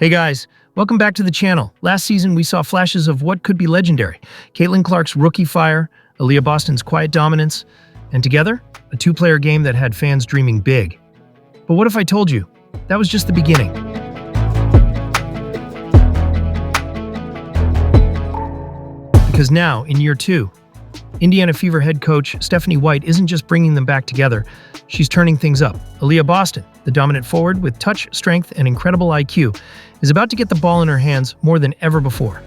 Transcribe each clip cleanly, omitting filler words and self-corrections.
Hey guys, welcome back to the channel. Last season we saw flashes of what could be legendary. Caitlin Clark's rookie fire, Aliyah Boston's quiet dominance, and together, a two-player game that had fans dreaming big. But what if I told you that was just the beginning? Because now, in year 2, Indiana Fever head coach Stephanie White isn't just bringing them back together, she's turning things up. Aliyah Boston, the dominant forward with touch, strength, and incredible IQ, is about to get the ball in her hands more than ever before.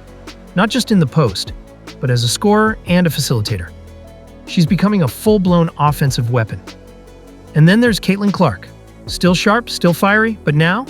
Not just in the post, but as a scorer and a facilitator. She's becoming a full-blown offensive weapon. And then there's Caitlin Clark. Still sharp, still fiery, but now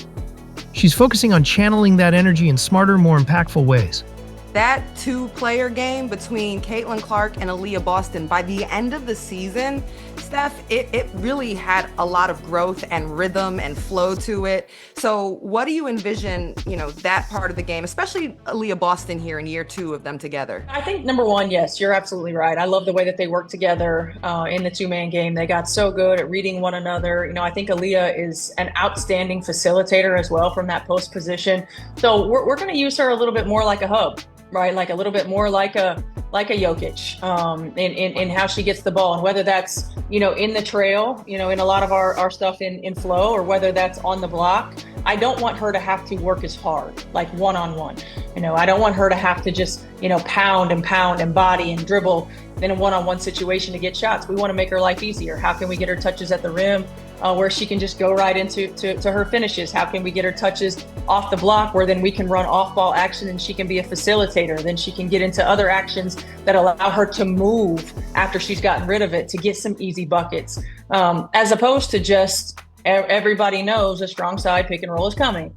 she's focusing on channeling that energy in smarter, more impactful ways. That two-player game between Caitlin Clark and Aliyah Boston, by the end of the season, Steph, it really had a lot of growth and rhythm and flow to it. So what do you envision, that part of the game, especially Aliyah Boston here in year 2 of them together? I think number one, yes, you're absolutely right. I love the way that they work together in the two-man game. They got so good at reading one another. I think Aliyah is an outstanding facilitator as well from that post position. So we're going to use her a little bit more like a hub. Right, like a little bit more like a Jokic in how she gets the ball, and whether that's in the trail, in a lot of our stuff in flow, or whether that's on the block. I don't want her to have to work as hard, like one-on-one. I don't want her to have to just pound and body and dribble in a one-on-one situation to get shots. We want to make her life easier. How can we get her touches at the rim where she can just go right into her finishes? How can we get her touches off the block where then we can run off-ball action and she can be a facilitator? Then she can get into other actions that allow her to move after she's gotten rid of it to get some easy buckets, as opposed to just everybody knows a strong side pick and roll is coming.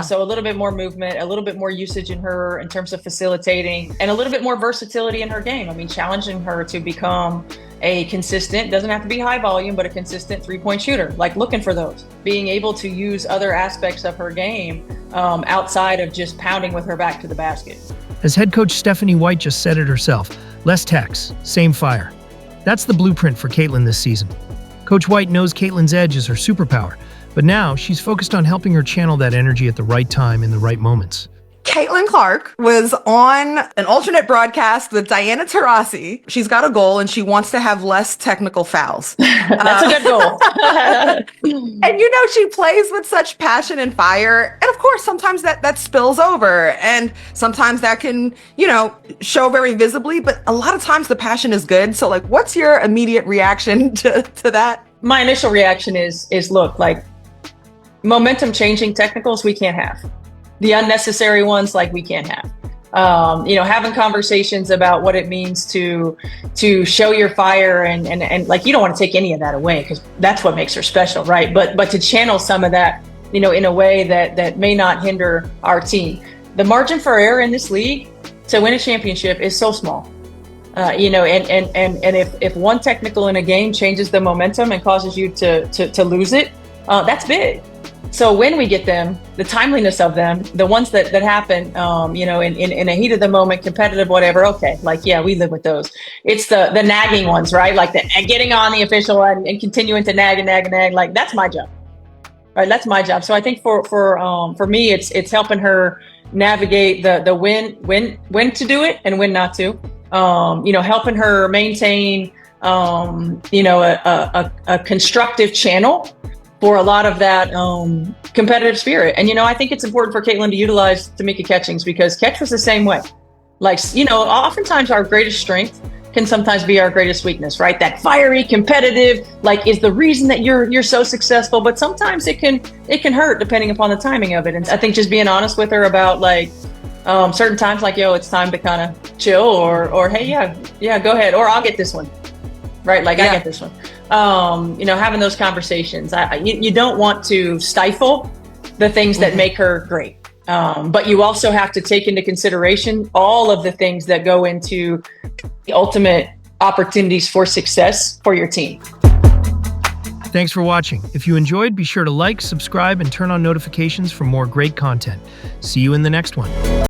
So a little bit more movement, a little bit more usage in her in terms of facilitating, and a little bit more versatility in her game. I mean, challenging her to become a consistent, doesn't have to be high volume, but a consistent three-point shooter, like looking for those, being able to use other aspects of her game outside of just pounding with her back to the basket. As head coach Stephanie White just said it herself, less tax, same fire. That's the blueprint for Caitlin this season. Coach White knows Caitlin's edge is her superpower, but now she's focused on helping her channel that energy at the right time in the right moments. Caitlin Clark was on an alternate broadcast with Diana Taurasi. She's got a goal and she wants to have less technical fouls. That's a good goal. And she plays with such passion and fire. And of course, sometimes that spills over, and sometimes that can, show very visibly, but a lot of times the passion is good. So what's your immediate reaction to that? My initial reaction is look, momentum changing technicals we can't have. The unnecessary ones, we can't have. Having conversations about what it means to show your fire and you don't want to take any of that away, because that's what makes her special, right? But to channel some of that, in a way that may not hinder our team. The margin for error in this league to win a championship is so small. And if one technical in a game changes the momentum and causes you to lose it, that's big. So when we get them, the timeliness of them, the ones that happen, in a heat of the moment, competitive, whatever, okay, we live with those. It's the nagging ones, right? Getting on the official and continuing to nag, that's my job, right? That's my job. So I think for me, it's helping her navigate the when to do it and when not to, helping her maintain, a constructive channel for a lot of that competitive spirit. And, I think it's important for Caitlin to utilize Tamika Catchings, because Catch was the same way. Oftentimes our greatest strength can sometimes be our greatest weakness, right? That fiery, competitive, is the reason that you're so successful. But sometimes it can hurt depending upon the timing of it. And I think just being honest with her about certain times, it's time to kind of chill, or hey, yeah, go ahead, or I'll get this one. Right, I get this one. Having those conversations. You don't want to stifle the things that make her great, but you also have to take into consideration all of the things that go into the ultimate opportunities for success for your team. Thanks for watching. If you enjoyed, be sure to like, subscribe, and turn on notifications for more great content. See you in the next one.